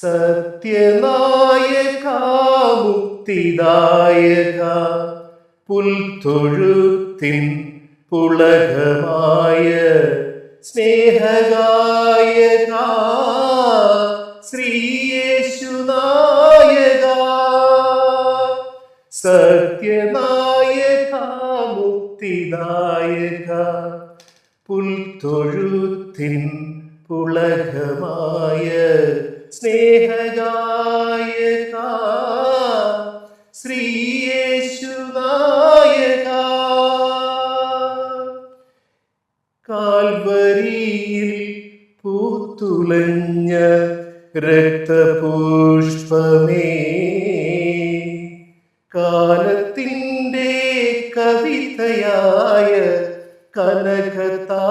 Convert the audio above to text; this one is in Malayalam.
സത്യനായക മുക്തിദായക പുൽത്തൊഴുത്തിൻ പുളകമായ സ്നേഹഗായക ശ്രീയേശുനായക സത്യനായക മുക്തിദായക പുൽത്തൊഴുത്തിൻ പുളകമായ സ്നേഹഗായക ശ്രീയേശുനായക കാൽവരിയിൽ പൂത്തുലഞ്ഞ രക്തപുഷ്പമേ, കാലത്തിൻ്റെ കവിതയായ കനകത്താ